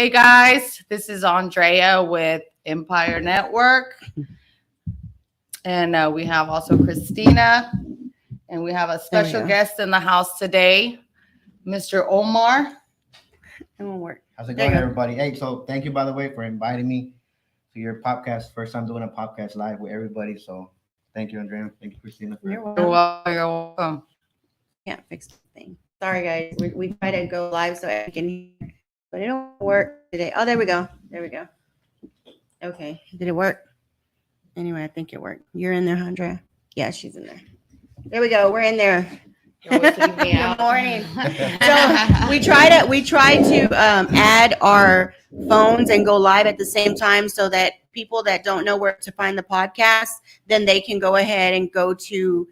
Hey guys, this is Andrea with Empire Network. And we have also Cristina. And we have a special guest in the house today, Mr. Omar. It won't work. How's it going, everybody? Hey, so thank you, by the way, for inviting me to your podcast. First time doing a podcast live with everybody. So thank you, Andrea. Thank you, Cristina. You're welcome. You're welcome. Can't fix the thing. Sorry, guys. We try to go live so I can hear, but it don't work today. Oh, there we go. There we go. Okay. Did it work? Anyway, I think it worked. You're in there, Andrea? Yeah, she's in there. There we go. We're in there. Good morning. So we try to add our phones and go live at the same time so that people that don't know where to find the podcast, then they can go ahead and go to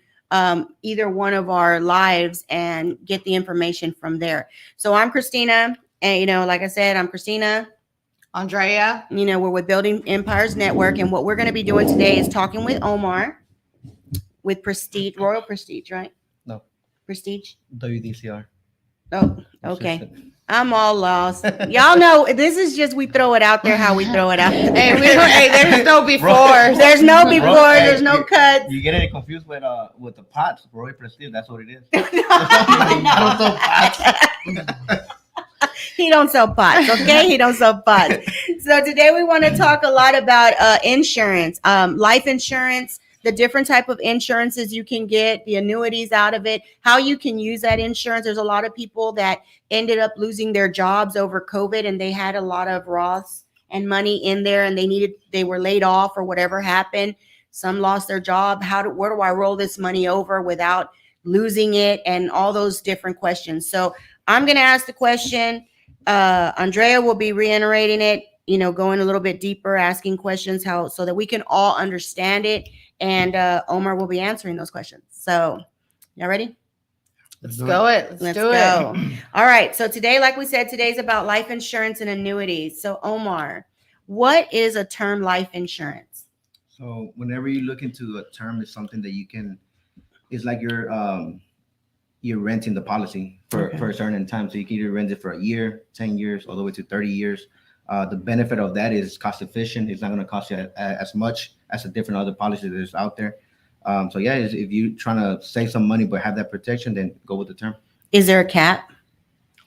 either one of our lives and get the information from there. So I'm Cristina, and like I said, I'm Cristina. Andrea. We're with Building Empires Network, and what we're going to be doing today is talking with Omar with Prestige, Royal Prestige, right? No. Prestige? WDCR. Oh, okay. I'm all lost. Y'all know this is just we throw it out there how we throw it out there. Hey, there's no before. There's no before. There's no cuts. You get any confused with the pots, Roy Prestige? That's what it is. He don't sell pots, okay? He don't sell pots. So today we want to talk a lot about insurance, life insurance, the different type of insurances you can get, the annuities out of it, how you can use that insurance. There's a lot of people that ended up losing their jobs over COVID, and they had a lot of Roths and money in there, and they were laid off or whatever happened. Some lost their job. Where do I roll this money over without losing it, and all those different questions. So I'm going to ask the question. Andrea will be reiterating it, going a little bit deeper, asking questions so that we can all understand it. And Omar will be answering those questions. So, y'all ready? Let's do it. Let's do go. it. All right. So today, like we said, today's about life insurance and annuities. So, Omar, what is a term life insurance? So whenever you look into a term, it's something that it's like you're renting the policy for a certain time. So you can either rent it for a year, 10 years, all the way to 30 years. The benefit of that is cost efficient. It's not going to cost you as much as the different other policies that's out there. So yeah, if you're trying to save some money but have that protection, then go with the term. Is there a cap?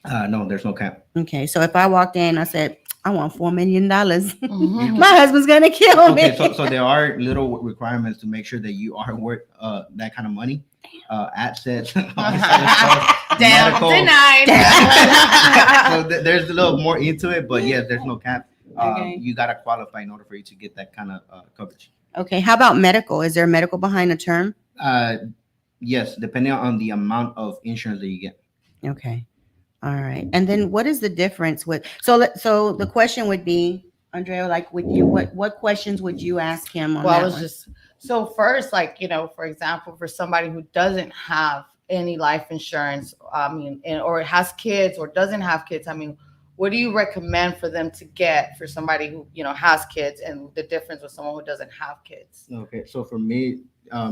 No, there's no cap. Okay, so if I walked in, I said, I want $4 million. Mm-hmm. My husband's going to kill me. So there are little requirements to make sure that you are worth that kind of money. Assets, all this other stuff. Damn, denied. So there's a little more into it, but yes, there's no cap. Okay. You gotta qualify in order for you to get that kind of coverage. Okay, how about medical? Is there medical behind the term? Yes, depending on the amount of insurance that you get. Okay, all right. And then what is the difference with? So the question would be, Andrea, like with you, what questions would you ask him on that one? So first, for example, for somebody who doesn't have any life insurance, or has kids or doesn't have kids, what do you recommend for them to get for somebody who, has kids, and the difference with someone who doesn't have kids? Okay, so for me,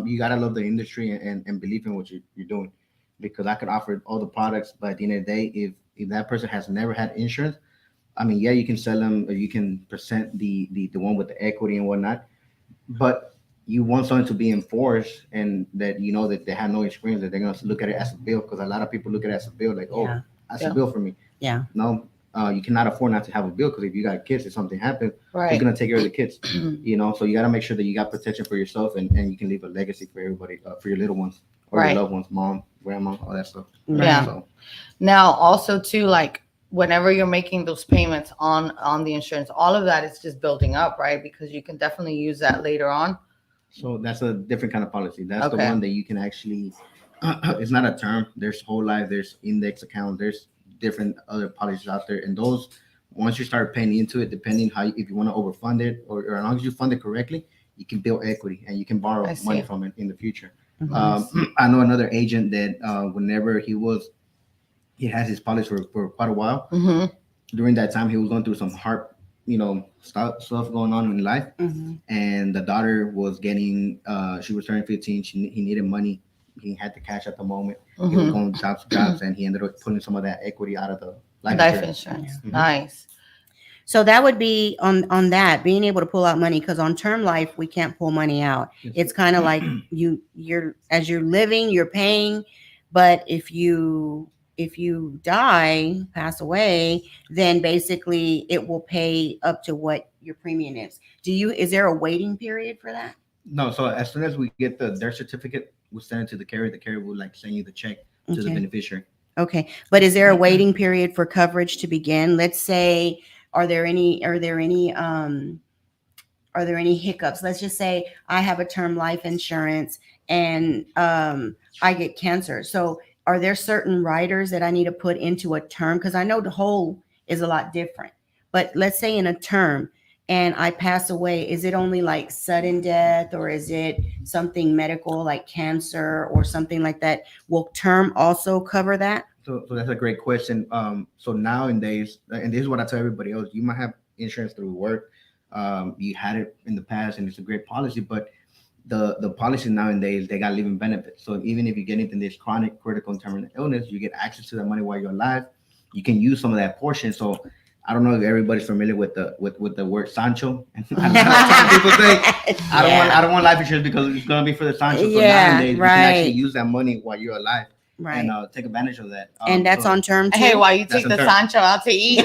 you gotta love the industry and believe in what you're doing, because I could offer all the products, but at the end of the day, if that person has never had insurance, yeah, you can sell them, or you can present the one with the equity and whatnot, but you want someone to be enforced, and that that they have no experience, that they're going to look at it as a bill, because a lot of people look at it as a bill, like, that's a bill for me. Yeah. No, you cannot afford not to have a bill, because if you got kids, if something happens, right, you're going to take care of the kids. So you got to make sure that you got protection for yourself, and you can leave a legacy for everybody, for your little ones, or your loved ones, mom, grandma, all that stuff. Yeah. So. Now, also too, whenever you're making those payments on the insurance, all of that is just building up, right? Because you can definitely use that later on. So that's a different kind of policy. That's the one that you can actually, it's not a term. There's whole life, there's index account, there's different other policies out there. And those, once you start paying into it, depending if you want to overfund it, or as long as you fund it correctly, you can build equity and you can borrow money from it in the future. Mm-hmm. I know another agent that whenever he has his policy for quite a while. Mm-hmm. During that time, he was going through some hard stuff going on in life. Mm-hmm. And the daughter was getting, she was turning 15. He needed money. He had the cash at the moment. Mm-hmm. He was going jobs to jobs, and he ended up putting some of that equity out of the life insurance. Mm-hmm. Nice. So that would be on that being able to pull out money, because on term life we can't pull money out. Yes. It's kind of like you're as you're living, you're paying, but if you die, pass away, then basically it will pay up to what your premium is. Is there a waiting period for that? No, so as soon as we get the their certificate, we'll send it to the carrier. The carrier will like send you the check to the Okay. beneficiary. Okay. But is there a waiting period for coverage to begin? Let's say, are there any hiccups? Let's just say I have a term life insurance and I get cancer. So are there certain riders that I need to put into a term? Because I know the whole is a lot different. But let's say in a term and I pass away, is it only like sudden death, or is it something medical like cancer or something like that? Will term also cover that? So that's a great question. So nowadays, and this is what I tell everybody else: you might have insurance through work, you had it in the past, and it's a great policy. But the policy nowadays, they got living benefits. So even if you get into this chronic, critical, and terminal illness, you get access to that money while you're alive. You can use some of that portion. So I don't know if everybody's familiar with the word Sancho. And some people say, I don't want life insurance because it's gonna be for the Sancho. So nowadays, you can actually use that money while you're alive. Right. And take advantage of that. And that's on term too. Hey, while you take the term. Sancho out to eat,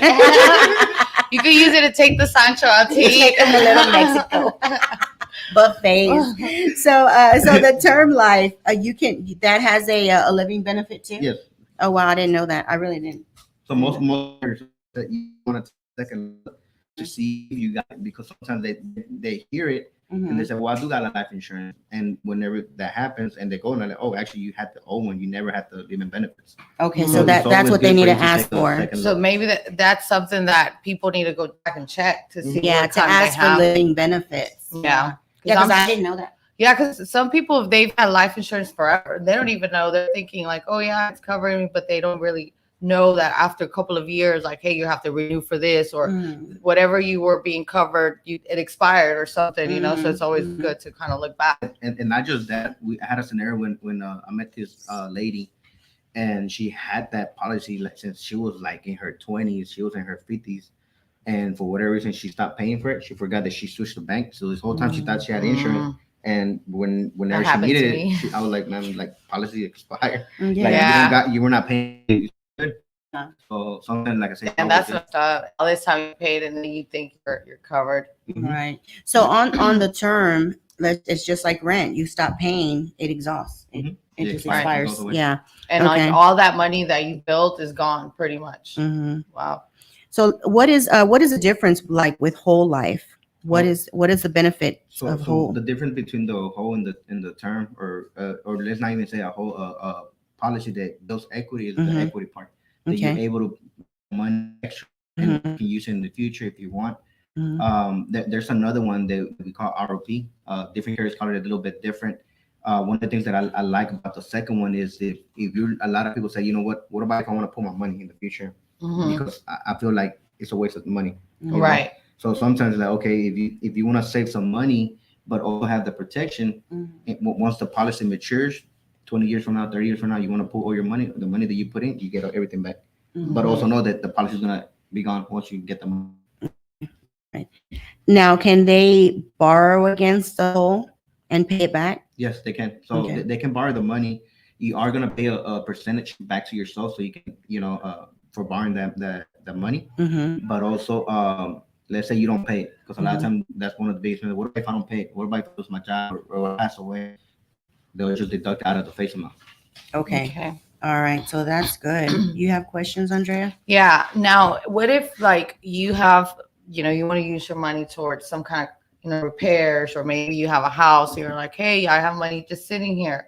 you can use it to take the Sancho out to eat. Take them to Little Mexico buffets. So the term life, that has a living benefit too. Yes. Oh wow, I didn't know that. I really didn't. So most that you want to take a look to see if you got it, because sometimes they hear it. Mm-hmm. And they say, well, I do got a life insurance. And whenever that happens and they go and they're like, oh, actually, you had the old one. You never had the living benefits. Okay, so that's what they need to ask for. So maybe that's something that people need to go back and check to see. Yeah, to ask for living benefits. Yeah. Yeah, because I didn't know that. Yeah, because some people, if they've had life insurance forever, they don't even know. They're thinking like, oh, yeah, it's covering me, but they don't really know that after a couple of years, like, hey, you have to renew for this, or whatever you were being covered, it expired or something, you know. So it's always good to kind of look back. And not just that, I had a scenario when I met this lady, and she had that policy like since she was like in her 20s. She was in her 50s, and for whatever reason, she stopped paying for it. She forgot that she switched the bank. So this whole time she thought she had insurance. And whenever she needed it, I was like, man, like policy expired. Yeah. Like you were not paying. So something like I said, and that's what all this time you paid, and then you think you're covered. Right. So on the term, it's just like rent. You stop paying, it exhausts. It just expires. Yeah. And like all that money that you built is gone pretty much. Wow. So what is the difference like with whole life? What is the benefit of whole? The difference between the whole and the term, or let's not even say a whole policy that builds equity, is the equity part. That you're able to money extra and you can use it in the future if you want. There's another one that we call ROP. Different carriers call it a little bit different. One of the things that I like about the second one is if you, a lot of people say, you know what about if I want to put my money in the future? Because I feel like it's a waste of money. Right. So sometimes like, okay, if you want to save some money, but also have the protection, once the policy matures, 20 years from now, 30 years from now, you want to put all your money, the money that you put in, you get everything back. But also know that the policy is going to be gone once you get the money. Right. Now, can they borrow against the whole and pay it back? Yes, they can. So they can borrow the money. You are going to pay a percentage back to yourself, so you can, for borrowing the money. But also, let's say you don't pay it, because a lot of times that's one of the biggest things. What if I don't pay it? What if I lose my job or pass away? They'll just deduct out of the face amount. Okay. All right. So that's good. You have questions, Andrea? Yeah. Now, what if like you have, you want to use your money towards some kind of, repairs, or maybe you have a house and you're like, hey, I have money just sitting here.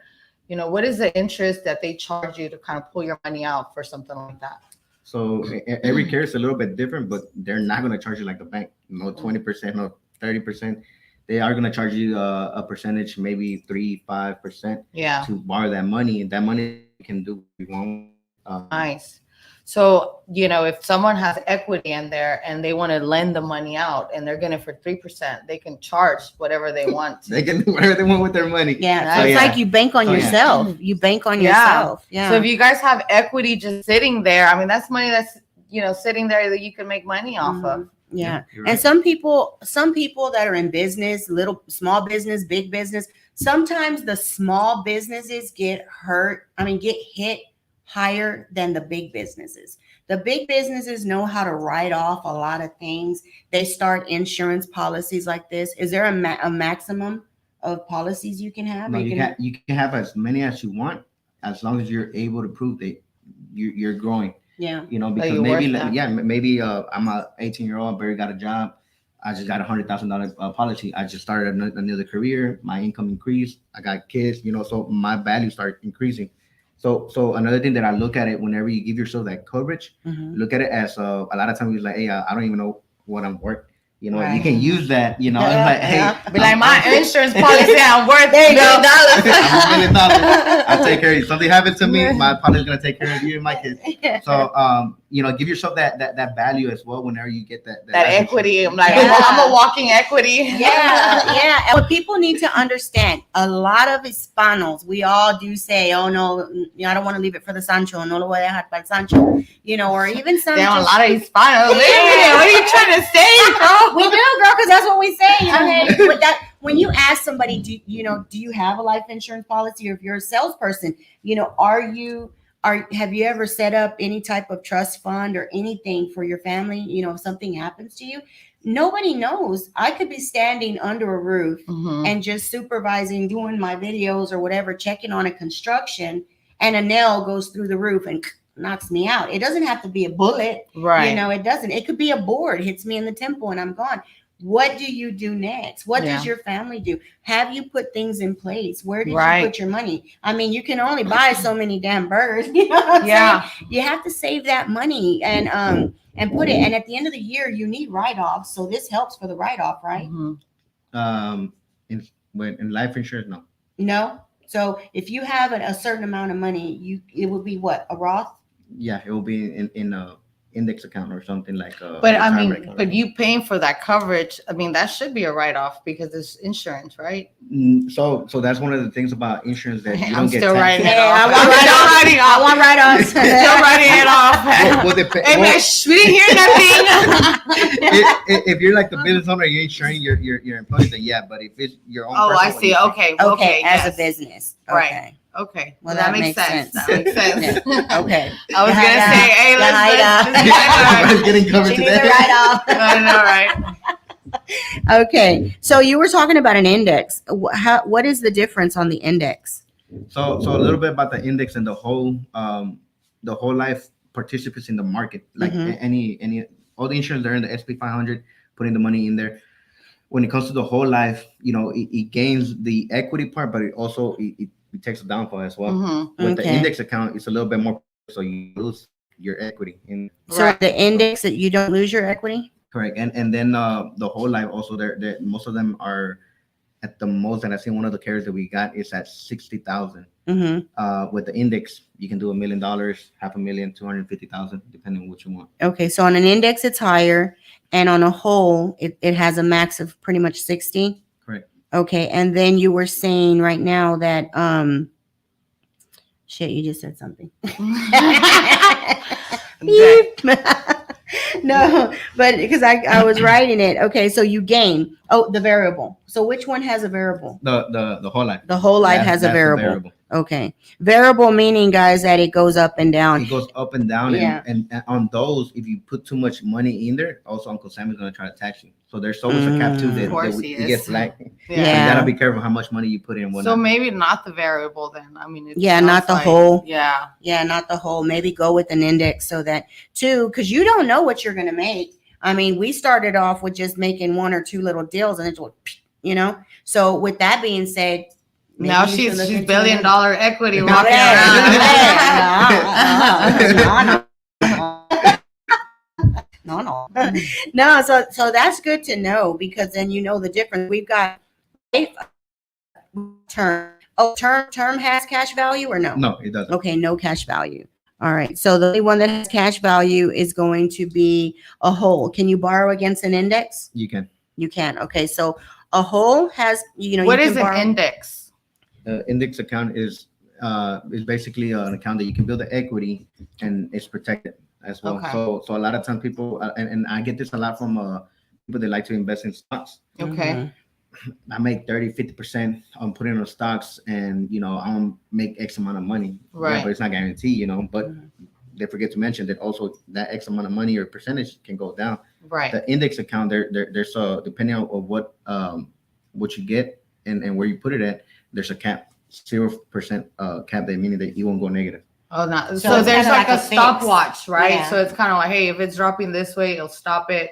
What is the interest that they charge you to kind of pull your money out for something like that? So every carrier is a little bit different, but they're not going to charge you like the bank, 20%, no 30%. They are going to charge you a percentage, maybe 3-5%, to borrow that money. And that money you can do what you want. Nice. So, if someone has equity in there and they want to lend the money out and they're getting it for 3%, they can charge whatever they want. They can do whatever they want with their money. Yeah. So it's like you bank on yourself. You bank on yourself. Yeah. So if you guys have equity just sitting there, I mean, that's money that's, sitting there that you can make money off of. Yeah. you're And right. some people that are in business, little small business, big business, sometimes the small businesses get hurt. I mean, get hit higher than the big businesses. The big businesses know how to write off a lot of things. They start insurance policies like this. Is there a maximum of policies you can have? No, you can have as many as you want, as long as you're able to prove that you're growing. Yeah. You know, That because you're maybe, worth that. yeah, maybe I'm a 18-year-old, I barely got a job. I just got $100,000 policy. I just started another career. My income increased. I got kids, you know, so my value started increasing. So another thing that I look at it whenever you give yourself that coverage, Mhm. look at it as a lot of times you're like, hey, I don't even know what I'm worth. You know, you Right. can use that. You know, it's like, hey, Be like, my I'm insurance policy, I'm worth There $1 you go. million. $1 million. I'll take care of you. Something happens to me, my policy's gonna take care of you and my kids. So, you know, give yourself that value as well whenever you get that That equity. I'm like, Yeah. I'm a walking equity. Yeah. And what people need to understand, a lot of Hispanos, we all do say, oh no, I don't want to leave it for the Sancho, no lo voy a dejar para el Sancho, you know, or even some. Damn, a just- lot of Hispanos. Wait a minute, what are you trying to say, bro? We do, girl, because that's what we say. You know, hey, with that, when you ask somebody, do you have a life insurance policy, or if you're a salesperson, you know, have you ever set up any type of trust fund or anything for your family? You know, if something happens to you, nobody knows. I could be standing under a roof and just supervising, doing my videos or whatever, checking on a construction, and a nail goes through the roof and knocks me out. It doesn't have to be a bullet. Right. You know, it doesn't. It could be a board, hits me in the temple and I'm gone. What do you do next? What does your family do? Have you put things in place? Where did you put your money? I mean, you can only buy so many damn birds. You know what I'm saying? You have to save that money and put it. And at the end of the year, you need write-offs. So this helps for the write-off, right? In life insurance, no. No. So if you have a certain amount of money, it would be what, a Roth? Yeah, it will be in a index account or something like but I mean, but you paying for that coverage, I mean, that should be a write-off because it's insurance, right? So that's one of the things about insurance that you don't I'm get still taxed. writing it off. I want write-offs. Still writing it off. Hey, man, we didn't hear nothing. If you're like the business owner, you're insuring your employees, then yeah. But if it's your own, I see. Okay, as a business, right? Okay, well, that makes sense. That makes sense. Okay, I was gonna say, hey, let's getting covered today. I know, right? Okay, so you were talking about an index. What is the difference on the index? So a little bit about the index and the whole life participants in the market, like any all the insurance there in the SP 500, putting the money in there. When it comes to the whole life, you know, it gains the equity part, but it also it takes a downfall as well. With the index account, it's a little bit more, so you lose your equity. So the index, that you don't lose your equity? Correct. And then the whole life also, there most of them are at the most, and I think one of the carriers that we got is at 60,000. With the index, you can do $1 million, $500,000, 250,000, depending on what you want. Okay, so on an index it's higher, and on a whole it has a max of pretty much 60. Correct. Okay, and then you were saying right now that shit, you just said something. No, but because I was writing it. Okay, so you gain. Oh, the variable. So which one has a variable? The whole life. The whole life has a variable. Okay. Variable meaning, guys, that it goes up and down. It goes up and down. Yeah. And on those, if you put too much money in there, also Uncle Sam is going to try to tax you. So there's always a cap too that we get flagged. Yeah. So you got to be careful how much money you put in. So maybe not the variable then. I mean, not the whole. Yeah. Yeah, not the whole. Maybe go with an index so that too, because you don't know what you're going to make. I mean, we started off with just making one or two little deals and it's, you know. So with that being said, now she's $1 billion equity walking around. No. So that's good to know, because then you know the difference. We've got term. Oh, term has cash value or no? No, it doesn't. Okay, no cash value. All right. So the only one that has cash value is going to be a whole. Can you borrow against an index? You can. You can. Okay. So a whole has, you know, what you is an index? Index account is basically an account that you can build the equity and it's protected. as well. Okay. So a lot of times people, and I get this a lot from people that like to invest in stocks. Okay. I make 30-50% on putting on stocks, and I don't make X amount of money. Right. Yeah, but it's not guaranteed, but they forget to mention that also that X amount of money or percentage can go down. Right. The index account, there's depending on what you get and where you put it at, there's a cap, 0% cap, that meaning that you won't go negative. Oh, no. So So it's there's kinda like a like a fix. stopwatch, right? Yeah. So it's kind of like, hey, if it's dropping this way, it'll stop it.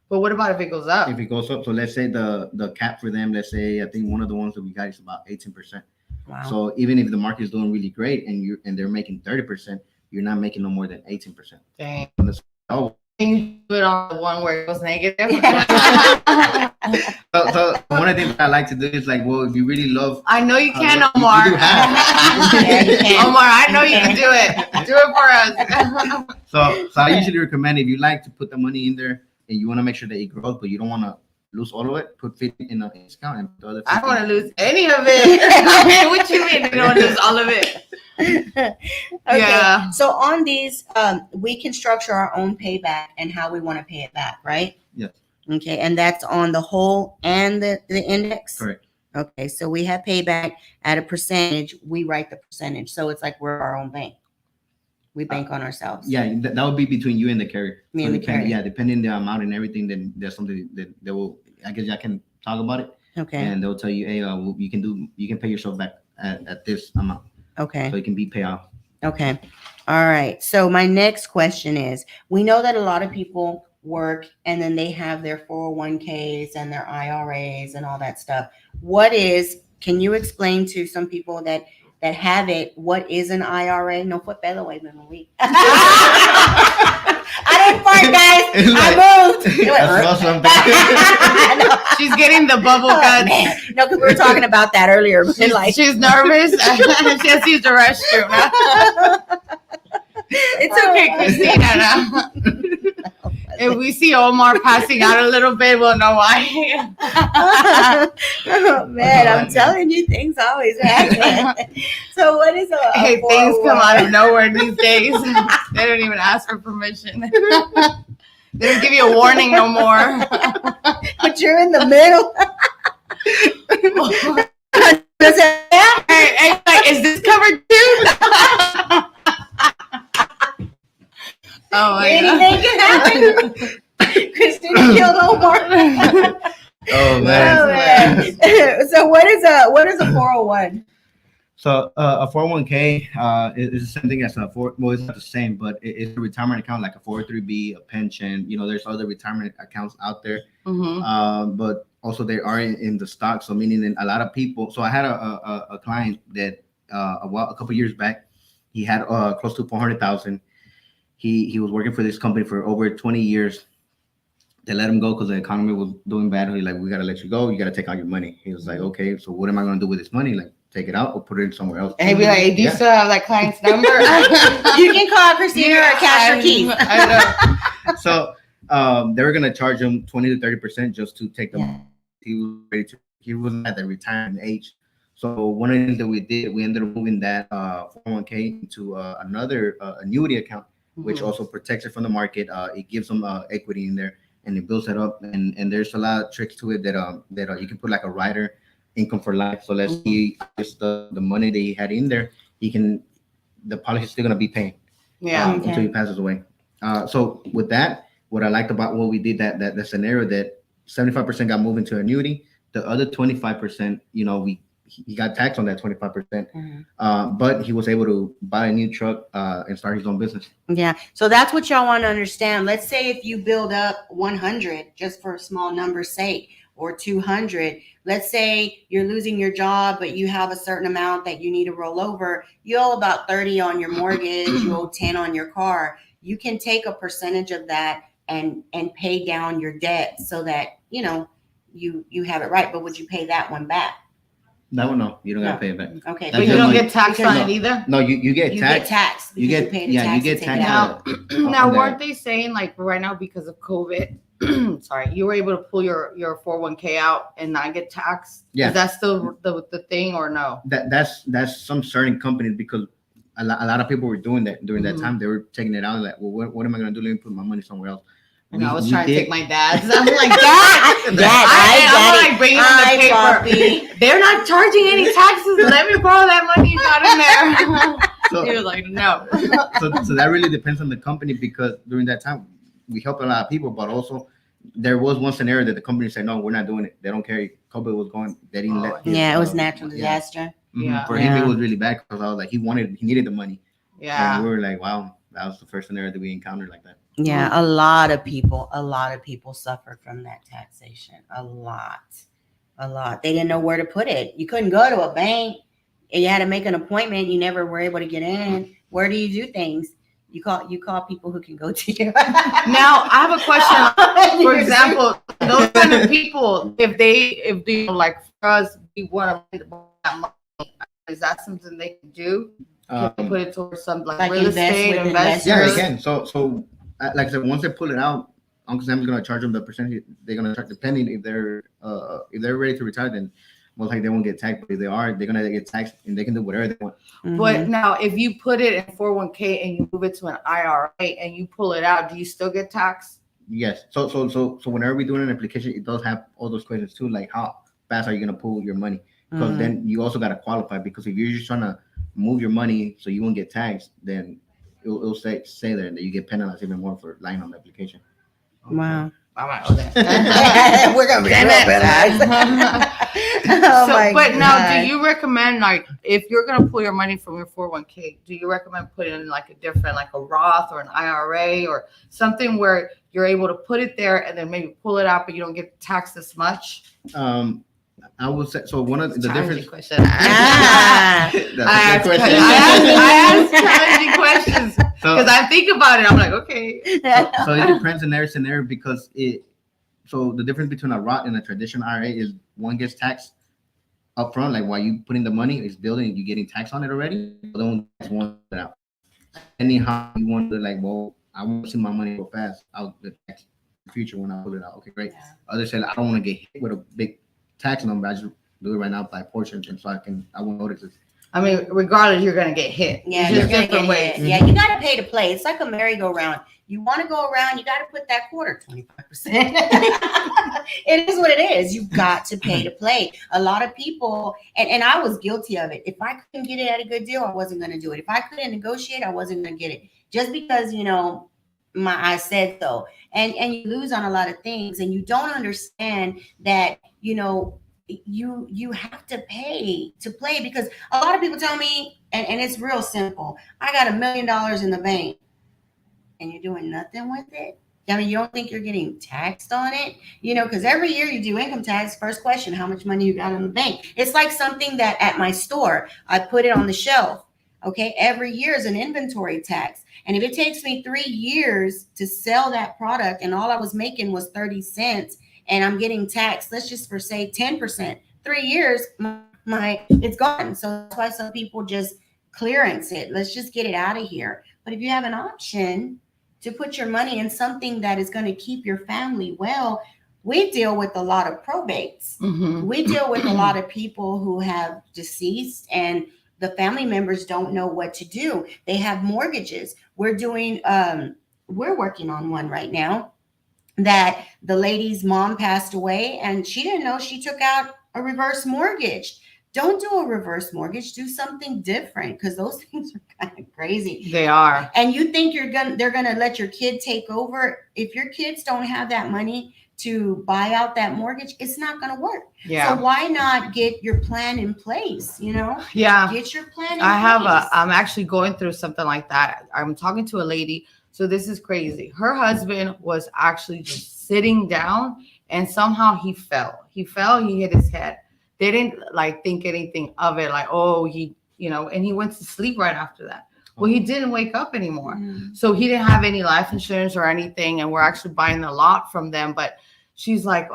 But what about if it goes up? If it goes up, so let's say the cap for them, let's say I think one of the ones that we got is about 18%. Wow. So even if the market is doing really great and they're making 30%, you're not making no more than 18%. Dang. Oh, Can you do it on the one where it goes negative? so one of the things I like to do is like, well, if you really love, I know you can, you Omar. do have. Yeah, you can. Omar, I know you can do it. Do it for us. So I usually recommend, if you like to put the money in there and you want to make sure that it grows, but you don't want to lose all of it, put 50 in an account and put the other 50. I don't want to lose any of it. What you mean you don't lose all of it? Okay. Yeah. So on these, we can structure our own payback and how we want to pay it back, right? Yes. Okay. And that's on the whole and the index? Correct. Okay. So we have payback at a percentage. We write the percentage. So it's like we're our own bank. We bank on ourselves. Yeah, that would be between you and the carrier. Me and the carrier. Yeah, depending the amount and everything, then there's something that they will. I guess I can talk about it, Okay. and they'll tell you, hey, you can pay yourself back at this amount, Okay. so it can be paid off. Okay. All right. So my next question is, we know that a lot of people work and then they have their 401ks and their IRAs and all that stuff. Can you explain to some people that have it, what is an IRA? No fue pedo, güey, me moví. I didn't fart, guys. It's like- I moved. It went, I saw something. No. She's getting the bubble Oh, guts. man. No, because we were talking about that earlier. Like, She's nervous. She has to use the restroom. It's okay, Cristina. Now. If we see Omar passing out a little bit, we'll know why. Oh, man, I'm telling you, things always happen. So what is a Hey, things come 401? out of nowhere these days. They don't even ask for permission. They don't give you a warning no more. But you're in the middle. Does it- Hey, like, is this covered too? Oh my Anything can happen. Christina killed Omar. Oh Oh, man. man. So what is a 401? So a 401k is the same thing as a well, it's not the same, but it's a retirement account like a 403b, a pension. There's other retirement accounts out there, but also they are in the stock. So meaning that a lot of people. So I had a client that a couple years back, he had close to 400,000. He was working for this company for over 20 years. They let him go because the economy was doing bad. He's like, we gotta let you go. You gotta take out your money. He was like, okay, so what am I gonna do with this money? Like, take it out or put it somewhere else. And he'd be like, hey, do you still have that client's number? You can call Christina or cash her keys. I know. So they were gonna charge him 20 to 30% just to take them. Yeah. He was ready to. He wasn't at the retirement age. So one of the things that we did, we ended up moving that 401k into another annuity account, which also protects it from the market. It gives them equity in there, and it builds it up. And there's a lot of tricks to it that you can put like a rider income for life. So let's see, just the money that he had in there, the policy is still gonna be paying. Yeah. Okay. Until he passes away. So with that, what I liked about what we did that scenario that 75% got moved into annuity, the other 25%, he got taxed on that 25%, but he was able to buy a new truck and start his own business. Yeah. So that's what y'all want to understand. Let's say if you build up 100, just for a small number's sake, or 200, let's say you're losing your job, but you have a certain amount that you need to roll over. You owe about 30 on your mortgage, you owe 10 on your car. You can take a percentage of that and pay down your debt so that, you have it right. But would you pay that one back? That one, no, you don't gotta pay it back. Okay. But you don't get taxed on it either? No, you get You taxed. get taxed. You because get pay the yeah, you tax get to take it taxed. out. Now, on weren't that. they saying like right now because of COVID, sorry, you were able to pull your 401k out and not get taxed? Yeah. Is that still the thing or no? That's some certain companies, because a lot of people were doing that during that Mhm. time. They were taking it out like, well, what am I going to do? Let me put my money somewhere else. And I was We trying to did- take my dad's. I'm like, Dad, Dad, I'm like bringing him the paper. Poppy. They're not charging any taxes. Let me borrow that money you got in there. He was like, no. So that really depends on the company, because during that time we helped a lot of people, but also there was one scenario that the company said, no, we're not doing it. They don't care. COVID was going. They didn't let. Yeah, it was natural disaster. Yeah. For him, it was really bad because I was like, he needed the money. Yeah. And we were like, wow, that was the first scenario that we encountered like that. Yeah, a lot of people suffered from that taxation. A lot. They didn't know where to put it. You couldn't go to a bank. You had to make an appointment. You never were able to get in. Where do you do things? You call people who can go to you. Now I have a question. For example, those kind of people, if they like for us, we want to that money. Is that something they can do? Can they put it towards some like real estate investors? Yeah, they can. So like I said, once they pull it out, Uncle Sam's gonna charge them the percentage. They're gonna charge, depending if they're ready to retire, then most likely they won't get taxed. But if they are, they're gonna get taxed, and they can do whatever they want. But now, if you put it in 401k and you move it to an IRA and you pull it out, do you still get taxed? Yes. So whenever we do an application, it does have all those questions too, like how fast are you gonna pull your money? Because then you also gotta qualify. Because if you're just trying to move your money so you won't get taxed, then it'll say there that you get penalized even more for lying on the application. Wow. I might know that. We're gonna be penalized. But now, do you recommend, like, if you're gonna pull your money from your 401k, do you recommend putting in like a different, like a Roth or an IRA or something where you're able to put it there and then maybe pull it out, but you don't get taxed as much? I would say so. One of the difference. Question. Ah. That's a good question. I ask challenging questions because I think about it. I'm like, okay. So it depends on every scenario, because so the difference between a Roth and a traditional IRA is one gets taxed up front, like while you putting the money, it's building, you getting taxed on it already. The one that's one out. Anyhow, you want to like, well, I want to see my money go fast. I'll the tax in the future when I pull it out. Okay, great. Others said I don't want to get hit with a big tax number. I just do it right now by portions, and so I won't notice it. I mean, regardless, you're gonna get hit. Yeah, just different ways. Yeah, you got to pay to play. It's like a merry-go-round. You want to go around, you got to put that quarter 25%. It is what it is. You got to pay to play. A lot of people, and I was guilty of it. If I couldn't get it at a good deal, I wasn't going to do it. If I couldn't negotiate, I wasn't going to get it. Just because, I said so. And you lose on a lot of things, and you don't understand that, you have to pay to play, because a lot of people tell me, and it's real simple, I got $1 million in the bank, and you're doing nothing with it. I mean, you don't think you're getting taxed on it, because every year you do income tax. First question, how much money you got in the bank? It's like something that at my store, I put it on the shelf. Okay. Every year is an inventory tax. And if it takes me 3 years to sell that product and all I was making was 30 cents, and I'm getting taxed, let's just for say 10%, 3 years, it's gone. So that's why some people just clearance it. Let's just get it out of here. But if you have an option to put your money in something that is going to keep your family well, we deal with a lot of probates. Mm-hmm. We deal with a lot of people who have deceased and the family members don't know what to do. They have mortgages. We're working on one right now that the lady's mom passed away and she didn't know she took out a reverse mortgage. Don't do a reverse mortgage. Do something different, because those things are kind of crazy. They are. And you think they're gonna let your kid take over. If your kids don't have that money to buy out that mortgage, it's not gonna work. Yeah. So why not get your plan in place? Yeah. Get your plan in place. I'm actually going through something like that. I'm talking to a lady. So this is crazy. Her husband was actually just sitting down, and somehow he fell. He hit his head. They didn't think anything of it, and he went to sleep right after that. Well, he didn't wake up anymore. Mm. So he didn't have any life insurance or anything. And we're actually buying a lot from them. But she's like,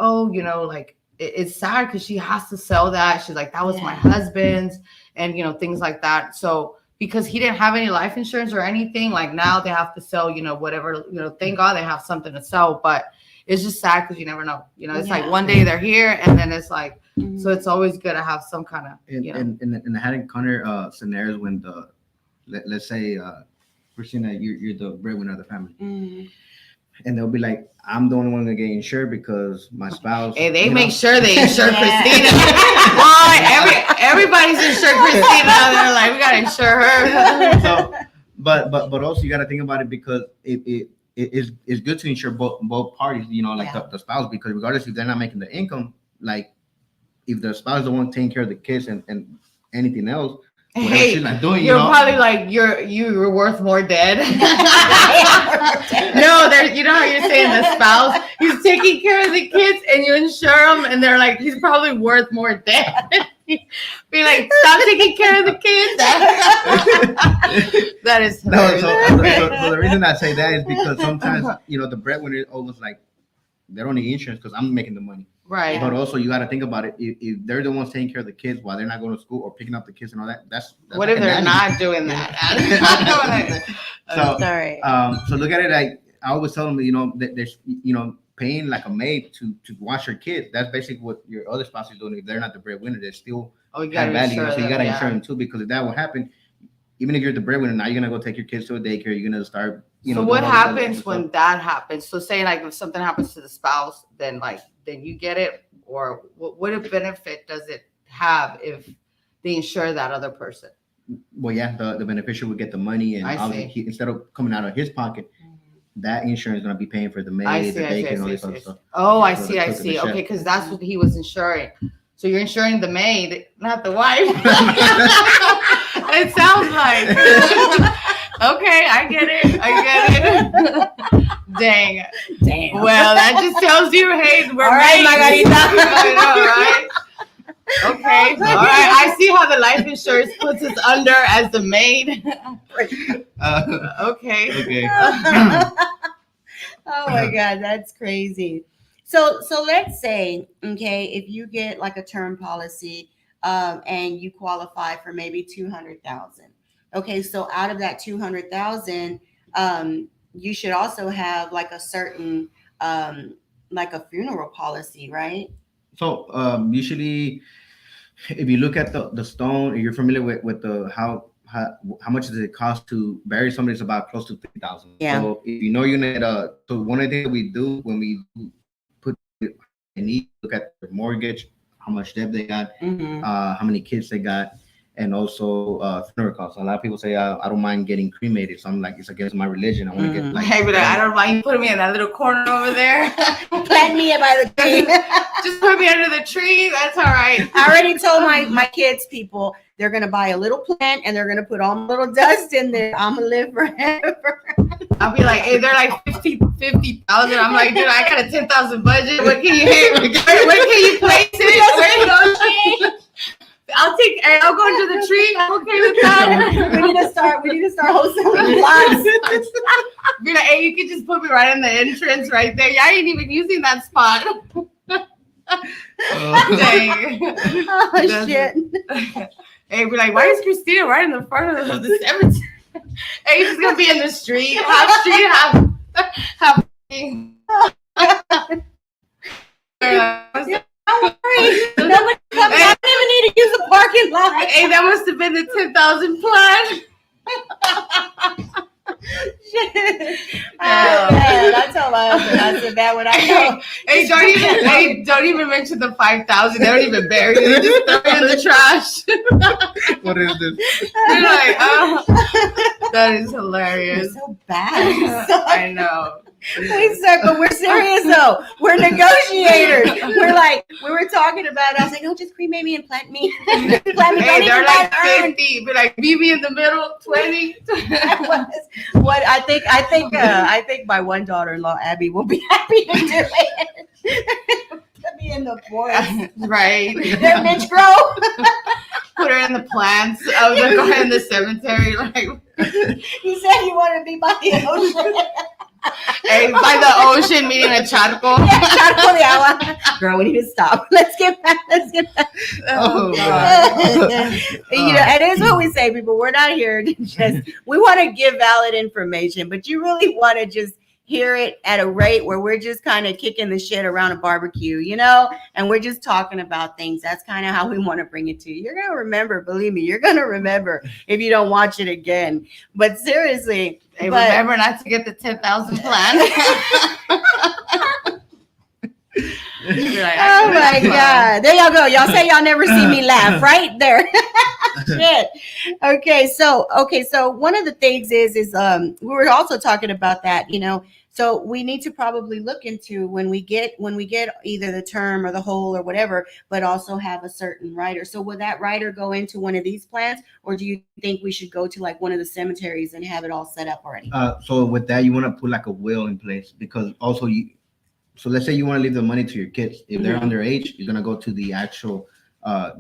it's sad because she has to sell that. She's like, that was my husband's, and, things like that. So because he didn't have any life insurance or anything, now they have to sell, whatever, thank God they have something to sell. But it's just sad because you never know. It's like one day they're here and then it's like, so it's always good to have some kind of, And I had encountered scenarios when let's say, Christina, you're the breadwinner of the family, and they'll be like, I'm the only one that get insured because my spouse. Hey, they make sure they insure Yeah. Christina. Everybody's insured Christina. They're like, we gotta insure her. So, but also you got to think about it, because it's good to insure both parties. Like the spouse, because regardless if they're not making the income, like if the spouse is the one taking care of the kids and anything else. Hey, she's not doing, you're probably like you're worth more dead. No, you know how you're saying the spouse, he's taking care of the kids and you insure him, and they're like, he's probably worth more dead. Be like, stop taking care of the kids. That is hilarious. So the reason I say that is because sometimes the breadwinner is almost like they don't need insurance because I'm making the money. Right. But also you got to think about it. If they're the ones taking care of the kids while they're not going to school or picking up the kids and all that, that's what if they're not doing that? So, sorry. So look at it like I always tell them, that there's, paying like a maid to watch your kids. That's basically what your other spouse is doing. If they're not the breadwinner, they're still you got to insure so you got to insure them too, because if that will happen, even if you're the breadwinner, now you're gonna go take your kids to a daycare. You're gonna start, So what happens when that happens? So say like if something happens to the spouse, then you get it, or what benefit does it have if they insure that other person? Well, yeah, the beneficiary would get the money, and obviously instead of coming out of his pocket, that insurance is gonna be paying for the maid, the daycare, and all this other stuff. Oh, I see. Okay, because that's what he was insuring. So you're insuring the maid, not the wife. It sounds like. Okay, I get it. Dang. Well, that just tells you, hey, we're all right, Margarita. Right? Okay. All right. I see how the life insurance puts us under as the maid. Okay. Oh my God, that's crazy. So let's say, okay, if you get like a term policy, and you qualify for maybe 200,000. Okay, so out of that 200,000, you should also have like a certain, like a funeral policy, right? So usually, if you look at the stone, you're familiar with the how much does it cost to bury somebody? It's about close to 3,000. Yeah. So if you know you're gonna get so one of the things we do when we put and look at their mortgage, how much debt they got, how many kids they got, and also funeral costs. A lot of people say, I don't mind getting cremated. So I'm like, it's against my religion. I want to get like. Hey, but I don't mind you putting me in that little corner over there. Plant me by the tree. Just put me under the tree. That's all right. I already told my kids, people, they're going to buy a little plant and they're going to put all the little dust in there. I'm going to live forever. I'll be like, hey, they're like 50,000. I'm like, dude, I got a 10,000 budget. What can you hear? Where can you place it? I'll go into the tree. I'm okay with that. we need to start wholesaling lots. Be like, hey, you can just put me right in the entrance right there. I ain't even using that spot. Dang. Oh, shit. Hey, be like, why is Cristina right in the front of the cemetery? Hey, she's gonna be in the street, half street, half. Don't worry. Nobody comes. I don't even need to use the parking lot. Hey, that must have been the 10,000 plan. Oh man, that's how that's a bad one. I know. Hey, don't even mention the 5,000. They don't even bury it. They just throw it in the trash. What is this? They're like, oh, that is hilarious. You're so bad. I know. Wait, sir, but we're serious though. We're negotiators. We were talking about it. I was like, oh, just cremate me and plant me. Hey, they're like 50, but like meet me in the middle, 20. I think my one daughter-in-law, Abby, will be happy to do it. Put me in the forest. Right. There, bitch, grow. Put her in the plants. I was like, go ahead in the cemetery. Like, you said you want to be by the ocean. Hey, by the ocean, meeting a charco. Yeah, charco de agua. Girl, we need to stop. Let's get back. Oh, it is what we say, people. We're not here to we want to give valid information, but you really want to just hear it at a rate where we're just kind of kicking the shit around a barbecue, and we're just talking about things. That's kind of how we want to bring it to you. You're going to remember, believe me, you're going to remember if you don't watch it again. But seriously. Hey, remember not to get the 10,000 plan. Like, oh my God. There y'all go. Y'all say y'all never see me laugh right there. Shit. Okay. So one of the things is we were also talking about that, so we need to probably look into when we get either the term or the whole or whatever, but also have a certain rider. So will that rider go into one of these plans, or do you think we should go to like one of the cemeteries and have it all set up already? So with that, you want to put like a will in place, because also so let's say you want to leave the money to your kids. If they're underage, you're going to go to the actual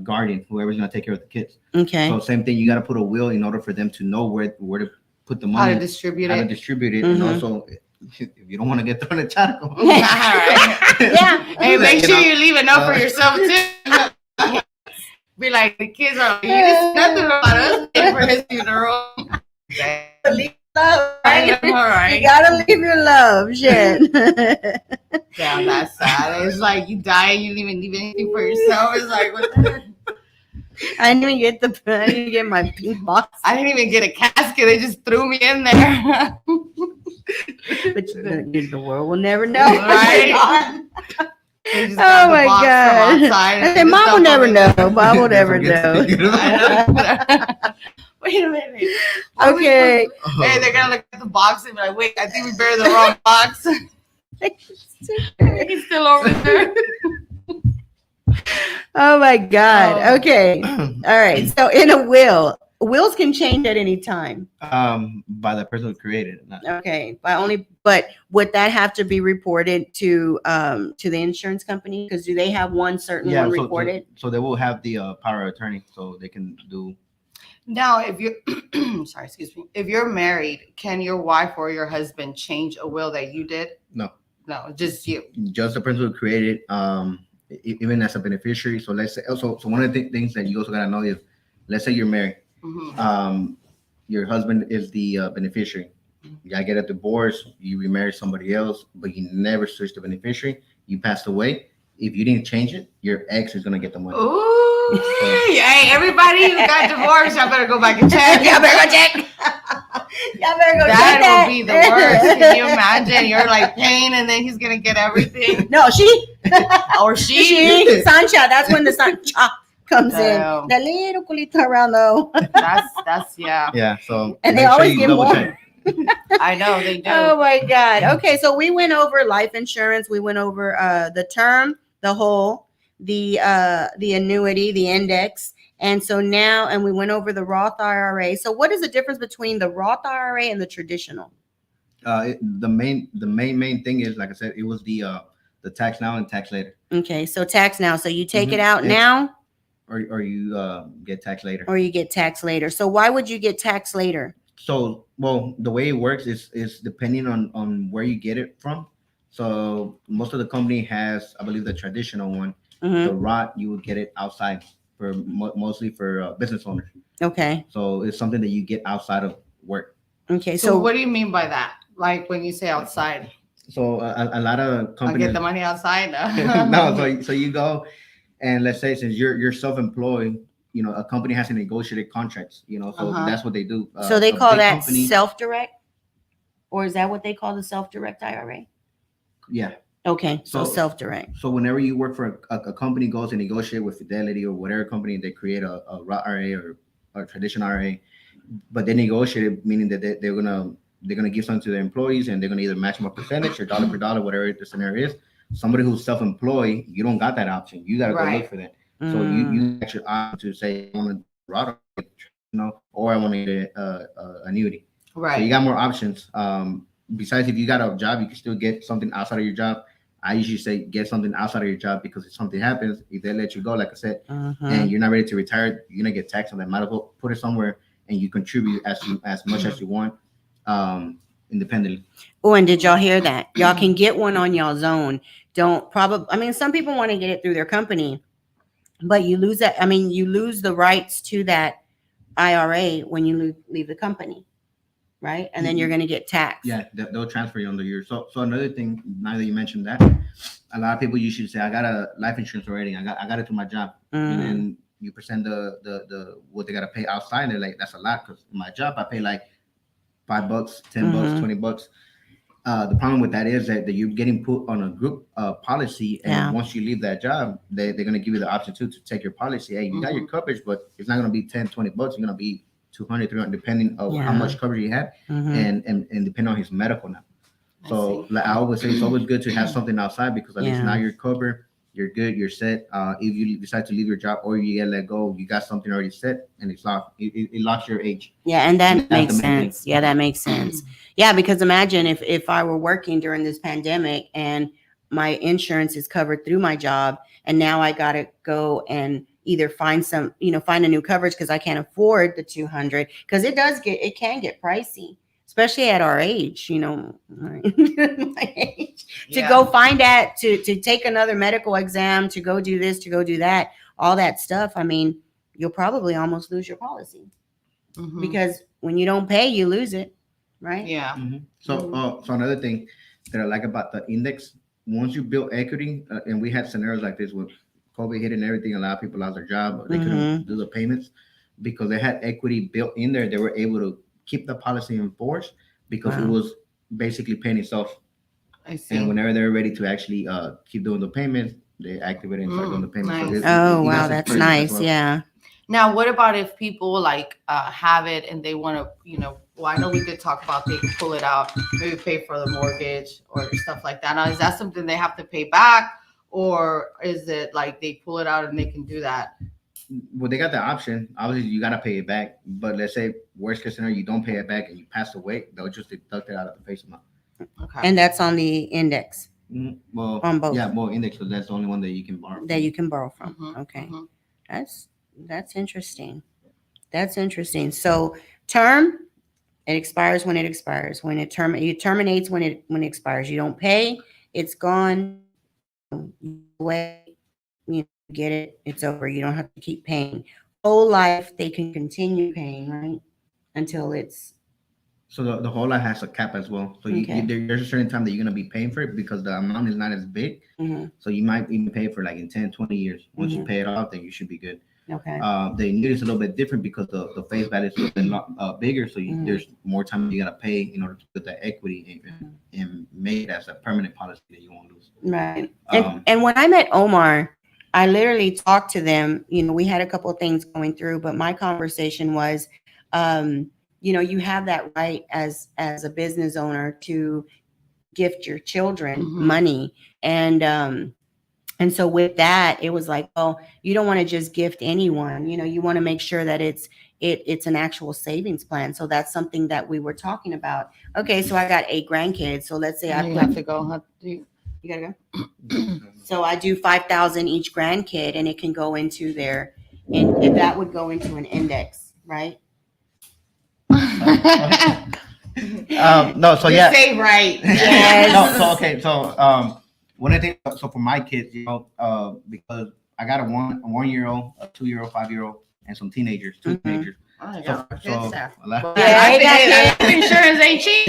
guardian, whoever's going to take care of the kids. Okay. So same thing, you got to put a will in order for them to know where to put the money. How to distribute it. And also, if you don't want to get thrown in charco. Yeah. Hey, make sure you leave enough for yourself too. Be like, the kids are like, you didn't say nothing about us for his funeral. Okay. Love, right? All right. You gotta leave your love, shit. Damn, that's sad. It's like you die and you didn't even leave anything for yourself. It's like, what the heck? I didn't even get my pink box. I didn't even get a casket. They just threw me in there. But the world will never know. Right? Oh my God. I said, Mom will never know. Mom will never know. Wait a minute. Okay. Hey, they're gonna look at the box and be like, wait, I think we buried the wrong box. He's still over there. Oh my God. Okay. All right. So in a will, wills can change at any time. By the person who created it. Okay. But would that have to be reported to the insurance company? Because do they have one certain one reported? So they will have the power of attorney, so they can do. Now, if you're if you're married, can your wife or your husband change a will that you did? No, just you. Just the person who created, even as a beneficiary. So let's say, so one of the things that you also gotta know is, let's say you're married, your husband is the beneficiary. You gotta get a divorce. You remarry somebody else, but you never switch the beneficiary. You passed away. If you didn't change it, your ex is gonna get the money. Ooh. Hey, everybody who got divorced, y'all better go back and check. Y'all better go check. Y'all better go check that. That would be the worst. Can you imagine? You're like paying and then he's going to get everything. No, she. Or she. Sancha. That's when the Sancha comes in. The little culito around though. That's yeah. Yeah. So. And they always get more. I know they do. Oh my God. Okay. So we went over life insurance. We went over the term, the whole, the annuity, the index. And so now, and we went over the Roth IRA. So what is the difference between the Roth IRA and the traditional? The main thing is, like I said, it was the tax now and tax later. Okay. So tax now. So you take it out now? Or you get tax later. Or you get tax later. So why would you get tax later? So, well, the way it works is depending on where you get it from. So most of the company has, I believe, the traditional one. The Roth, you would get it outside for mostly for business owners. Okay. So it's something that you get outside of work. Okay. So what do you mean by that? Like when you say outside? So a lot of companies. I get the money outside. No. So you go, and let's say since you're self-employed, a company has to negotiate contracts. So that's what they do. So they call that self-direct, or is that what they call the self-direct IRA? Yeah. Okay, so self-direct. So whenever you work for a company, goes and negotiate with Fidelity or whatever company, they create a Roth IRA or a traditional IRA, but they negotiate it, meaning that they're gonna give something to their employees, and they're gonna either match them a percentage or dollar per dollar, whatever the scenario is. Somebody who's self-employed, you don't got that option. You gotta go look for that. So you actually opt to say, I want to Roth, or I want to get annuity. Right. So you got more options. Besides, if you got a job, you can still get something outside of your job. I usually say get something outside of your job, because if something happens, if they let you go, like I said, and you're not ready to retire, you're gonna get taxed on that. Might as well put it somewhere and you contribute as much as you want, independently. Oh, and did y'all hear that? Y'all can get one on y'all's own. Some people want to get it through their company, but you lose that. You lose the rights to that IRA when you leave the company. right? And then you're going to get taxed. Yeah, they'll transfer you on the year. So another thing, now that you mentioned that, a lot of people usually say, I got a life insurance already. I got it through my job. And then you present the what they got to pay outside. They're like, that's a lot, because my job, I pay like $5, $10, $20. The problem with that is that you're getting put on a group policy, and once you leave that job, they're going to give you the option to take your policy. Hey, you got your coverage, but it's not going to be $10, $20. It's going to be 200, 300, depending on how much coverage you have, and depending on his medical now. So like I always say, it's always good to have something outside, because at least now you're covered, you're good, you're set. If you decide to leave your job or you get let go, you got something already set, and it's locked. It locks your age. Yeah, and that makes sense. Yeah, that makes sense. Yeah, because imagine if I were working during this pandemic and my insurance is covered through my job, and now I got to go and either find a new coverage because I can't afford the 200, because it can get pricey, especially at our age, my age, to go find that, to take another medical exam, to go do this, to go do that, all that stuff. I mean, you'll probably almost lose your policy because when you don't pay, you lose it, right? Yeah. So another thing that I like about the index, once you build equity, and we had scenarios like this with COVID hit and everything, a lot of people lost their job, they couldn't do the payments because they had equity built in there. They were able to keep the policy in force because it was basically paying itself. I see. And whenever they're ready to actually keep doing the payments, they activate it and start doing the payments. Nice. So wow, that's nice. Well. Yeah. Now, what about if people have it and they want to, well, I know we did talk about they can pull it out, maybe pay for the mortgage or stuff like that. Now, is that something they have to pay back, or is it like they pull it out and they can do that? Well, they got the option. Obviously, you got to pay it back. But let's say worst case scenario, you don't pay it back and you pass away, they'll just deduct it out of the face amount. Okay. And that's on the index. Well, on both. Yeah, well, index, so that's the only one that you can borrow. That you can borrow from. Okay. That's interesting. That's interesting. So term, it expires when it expires. When it terminates when it expires. You don't pay, it's gone. Away, you get it, it's over. You don't have to keep paying. Whole life, they can continue paying, right? Until it's. So the whole life has a cap as well. So there's a certain time that you're going to be paying for it because the amount is not as big. So you might even pay for like in 10, 20 years. Once you pay it off, then you should be good. Okay. The annuity is a little bit different because the face value is a lot bigger. So there's more time you got to pay in order to put that equity and make it as a permanent policy that you won't lose. Right. And when I met Omar, I literally talked to them. We had a couple of things going through, but my conversation was, you have that right as a business owner to gift your children money. And so with that, it was like, well, you don't want to just gift anyone, you want to make sure that it's an actual savings plan. So that's something that we were talking about. Okay. So I got 8 grandkids. So let's say I have to go. You gotta go. So I do 5,000 each grandkid, and it can go into and that would go into an index, right? No, so yeah. Say right. Yes. No, so okay, so one of the things, so for my kids, because I got a 1-year-old, a 2-year-old, 5-year-old, and some teenagers, 2 teenagers. Oh, yeah, life insurance ain't cheap.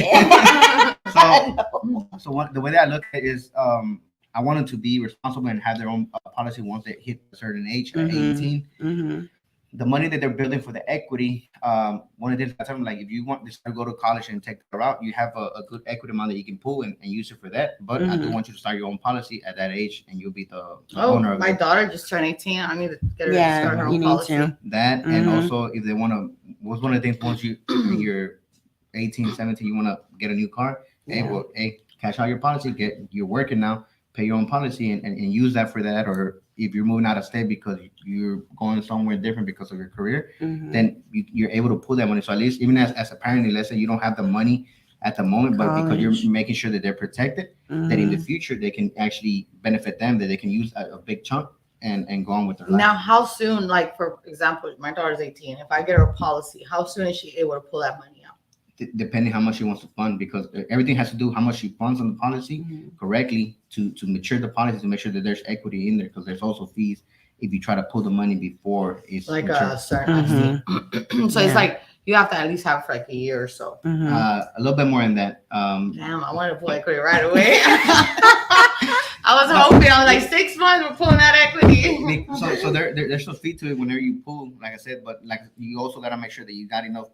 So the way that I look at it is, I want them to be responsible and have their own policy once they hit a certain age, at 18. The money that they're building for the equity, one of the things I tell them, like, if you want to go to college and take the route, you have a good equity amount that you can pull and use it for that. But I do want you to start your own policy at that age, and you'll be the owner of it. My daughter just turned 18. I need to get her to start her own policy. That, and also if they want to, what's one of the things once you're 18, 17, you want to get a new car, hey, cash out your policy, you're working now, pay your own policy and use that for that. Or if you're moving out of state because you're going somewhere different because of your career, then you're able to pull that money. So at least even as a parent, let's say you don't have the money at the moment, but because you're making sure that they're protected, that in the future they can actually benefit them, that they can use a big chunk and go on with their life. Now, how soon, like for example, my daughter's 18. If I get her a policy, how soon is she able to pull that money out? Depending how much she wants to fund, because everything has to do how much she funds on the policy correctly to mature the policy, to make sure that there's equity in there, because there's also fees if you try to pull the money before it's like matured. a certain. So it's like You have to at least have it for like a year or so. Mhm. A little bit more than that. Damn, I wanted to pull equity right away. I was hoping. I was like 6 months. We're pulling that equity. So there's some fee to it whenever you pull, like I said, but like you also gotta make sure that you got enough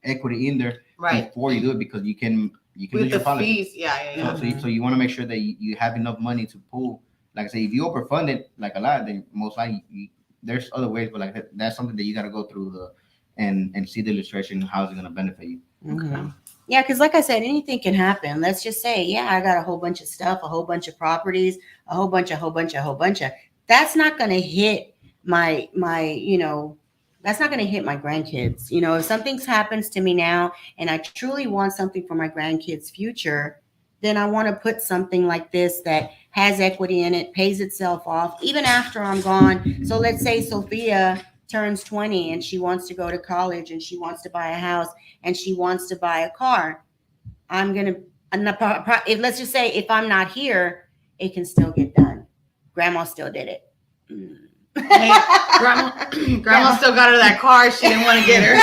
equity in there before you do it, because you can With lose the your policy. fees, yeah. So you want to make sure that you have enough money to pull. Like I say, if you overfund it like a lot, then most likely there's other ways, but like that's something that you got to go through and see the illustration, how it's going to benefit you. Okay. Yeah, because like I said, anything can happen. Let's just say, yeah, I got a whole bunch of stuff, a whole bunch of properties, a whole bunch of. That's not going to hit my that's not going to hit my grandkids. If something happens to me now and I truly want something for my grandkids' future, then I want to put something like this that has equity in it, pays itself off, even after I'm gone. So let's say Sophia turns 20 and she wants to go to college and she wants to buy a house and she wants to buy a car. Let's just say if I'm not here, it can still get done. Grandma still did it. Hey, grandma still got her that car. She didn't want to get her.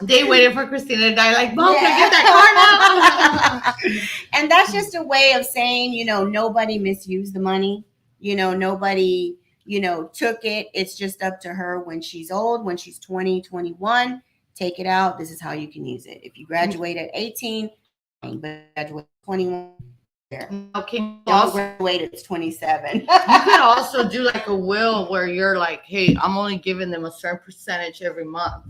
They waited for Cristina to die. Like, Mom, can I get that car now? And that's just a way of saying, nobody misused the money. Nobody, took it. It's just up to her when she's old, when she's 20, 21, take it out. This is how you can use it. If you graduate at 18, but graduate at 21, Now, can you also graduate at 27. You could also do like a will where you're like, hey, I'm only giving them a certain percentage every month,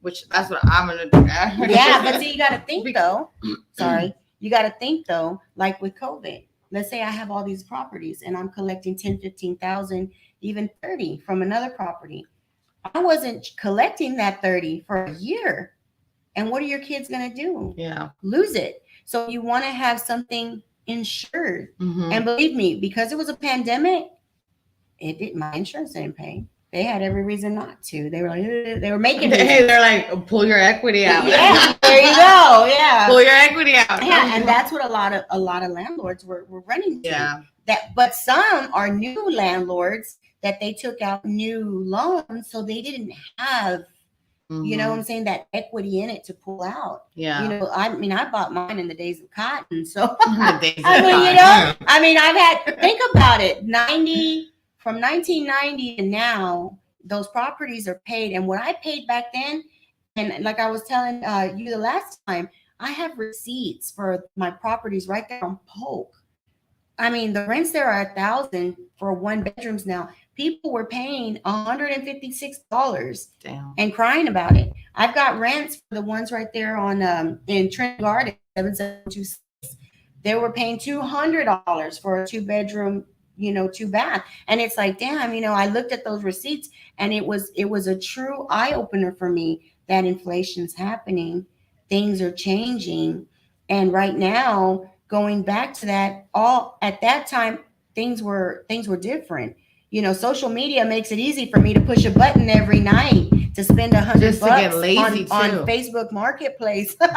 which that's what I'm gonna do. Yeah, but see, you got to think though. Sorry, you got to think though. Like with COVID, let's say I have all these properties and I'm collecting 10, 15,000, even 30 from another property. I wasn't collecting that 30 for a year, and what are your kids gonna do? Yeah, lose it. So you want to have something insured. And believe me, because it was a pandemic, my insurance didn't pay. They had every reason not to. They were like, they were making they're like, pull your equity out. Yeah, there you go. Yeah, pull your equity out. Yeah, and that's what a lot of landlords were running to. Yeah, but some are new landlords that they took out new loans, so they didn't have. You know what I'm saying? That equity in it to pull out. Yeah. I bought mine in the days of cotton. So I've had, think about it. From 1990 to now, those properties are paid. And what I paid back then, and like I was telling you the last time, I have receipts for my properties right there on Polk. The rents there are $1,000 for 1 bedrooms now. People were paying $156 and crying about it. I've got rents for the ones right there on in Trent Garden, 7726. They were paying $200 for a 2-bedroom, 2-bath. And it's like, damn, I looked at those receipts and it was a true eye opener for me that inflation's happening, things are changing, and right now, going back to that, at that time, things were different. Social media makes it easy for me to push a button every night to spend $100 on Facebook Marketplace. That's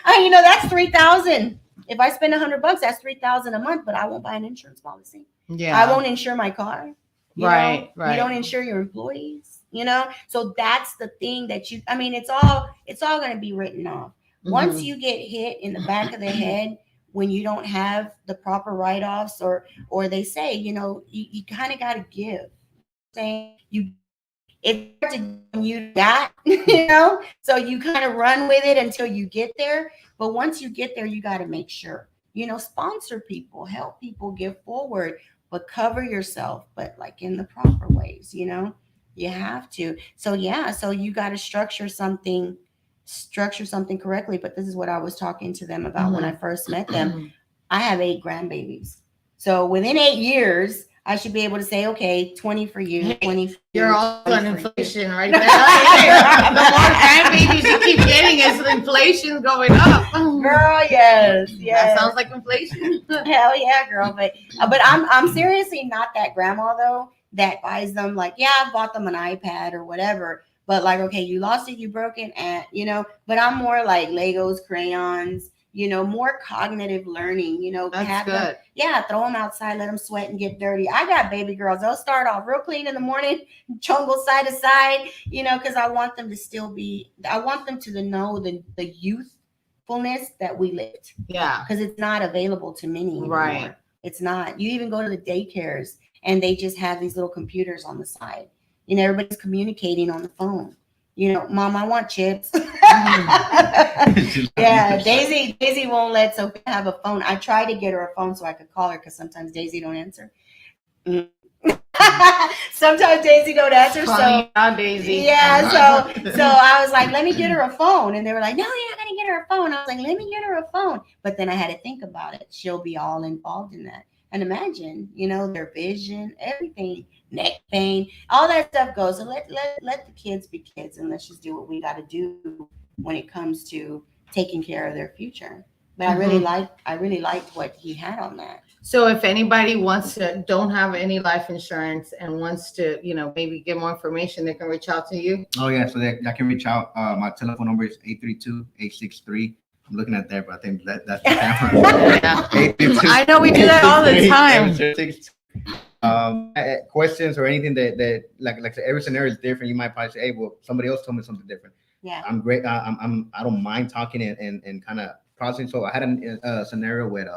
$3,000. If I spend $100, that's $3,000 a month. But I won't buy an insurance policy. Yeah, I won't insure my car. Right. You don't insure your employees. So that's the thing that it's all going to be written off. Once you get hit in the back of the head when you don't have the proper write-offs, or they say, you kind of got to give. Saying it's hard to give when you got, so you kind of run with it until you get there. But once you get there, you got to make sure, sponsor people, help people, give forward, but cover yourself, but like in the proper ways, you have to. So you got to structure something correctly. But this is what I was talking to them about when I first met them. I have 8 grandbabies. So within 8 years, I should be able to say, okay, 20 for you, 20 for you. You're also on inflation right there. The more grandbabies you keep getting, is the inflation going up. Girl, yes. That sounds like inflation. Hell yeah, girl. But I'm seriously not that grandma though that buys them like, I bought them an iPad or whatever. But like, okay, you lost it, you broke it, and but I'm more like Legos, crayons, more cognitive learning, That's good. throw them outside, let them sweat and get dirty. I got baby girls. They'll start off real clean in the morning, chungle side to side, because I want them to know the youthfulness that we lived. Yeah. Because it's not available to many anymore. Right. It's not. You even go to the daycares and they just have these little computers on the side. Everybody's communicating on the phone. Mom, I want chips. Yeah, Daisy won't let Sophia have a phone. I tried to get her a phone so I could call her because sometimes Daisy don't answer. Sometimes Daisy don't answer. So Daisy. Yeah, so I was like, let me get her a phone. And they were like, no, you're not gonna get her a phone. I was like, let me get her a phone. But then I had to think about it. She'll be all involved in that. And imagine, their vision, everything, neck pain, all that stuff goes. So let the kids be kids, and let's just do what we got to do when it comes to taking care of their future. But I really liked what he had on that. So if anybody don't have any life insurance and wants to, maybe get more information, they can reach out to you. Oh yeah, so I can reach out. My telephone number is 832-863. I'm looking at that, but I think that's the camera. Yeah. I know we do that all the time. Questions or anything that like every scenario is different. You might probably say, hey, well, somebody else told me something different. Yeah. I'm great. I don't mind talking and kind of processing. So I had a scenario with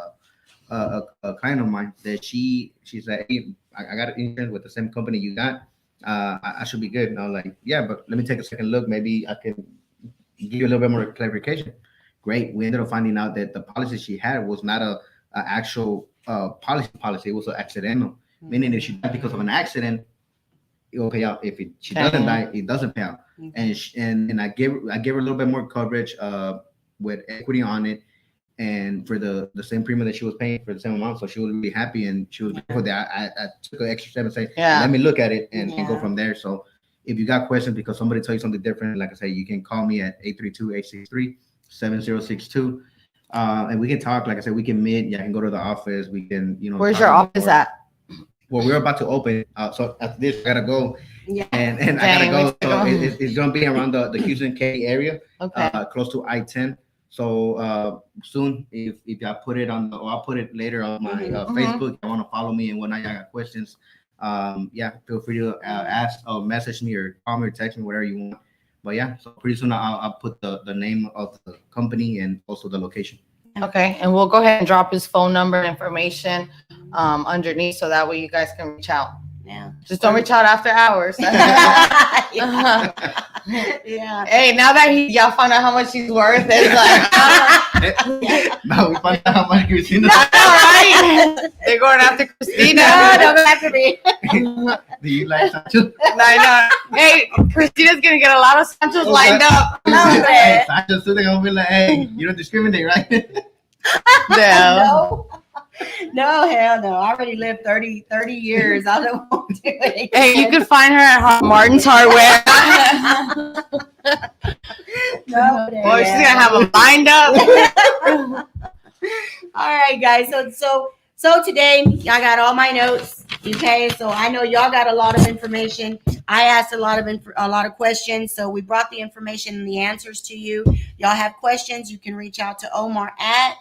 a client of mine that she said, hey, I got insurance with the same company you got. I should be good. And I was like, yeah, but let me take a second look. Maybe I can give you a little bit more clarification. Great. We ended up finding out that the policy she had was not a actual policy. It was an accidental, meaning if she died because of an accident, it will pay out. If she doesn't die, it doesn't pay out. And I gave her a little bit more coverage with equity on it, and for the same premium that she was paying for the same amount. So she was really happy, and she was grateful that I took an extra step and say, let me look at it and go from there. So if you got questions because somebody told you something different, like I say, you can call me at 832-863-7062. And we can talk. Like I said, we can meet. Yeah, I can go to the office. We can, Where's your office at? Well, we're about to open. So after this, I gotta go. Yeah. And I gotta go. So it's gonna be around the Houston Katy area. Okay. Close to I-10. So soon, if I put it on, or I'll put it later on my Facebook. If you want to follow me and whatnot, I got questions. Feel free to ask or message me or call me or text me, whatever you want. But yeah, so pretty soon I'll put the name of the company and also the location. Okay, and we'll go ahead and drop his phone number and information underneath, so that way you guys can reach out. Yeah. Just don't reach out after hours. Yeah. Hey, now that y'all found out how much he's worth, it's like No, we found out how much Cristina. right? They're going after Cristina. No, don't go after me. Do you like Sancho? I know. Hey, Christina's gonna get a lot of Sanchos lined up. Hey, Sancho, so they're gonna be like, hey, you don't discriminate, right? No, hell no. I already lived 30 years. I don't want to do it. Hey, you can find her at Martin's Hardware. No, Or she's gonna have them lined up. All right, guys. So today I got all my notes. Okay, so I know y'all got a lot of information. I asked a lot of questions, so we brought the information and the answers to you. Y'all have questions, you can reach out to Omar at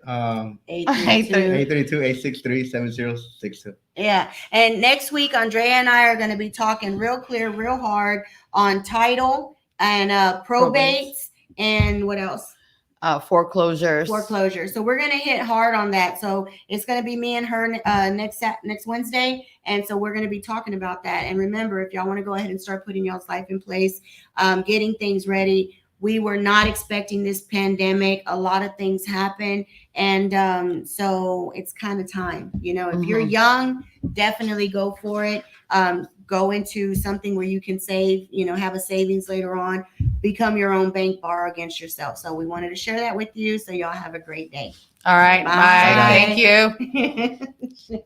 832-863-7062. Yeah, and next week Andrea and I are going to be talking real clear, real hard on title and probates and what else? Foreclosures. So we're going to hit hard on that. So it's going to be me and her next Wednesday. And so we're going to be talking about that. And remember, if y'all want to go ahead and start putting y'all's life in place, getting things ready. We were not expecting this pandemic. A lot of things happen. And so it's kind of time. If you're young, definitely go for it. Go into something where you can save, have a savings later on, become your own bank, borrow against yourself. So we wanted to share that with you. So y'all have a great day. All right. Bye. Thank you.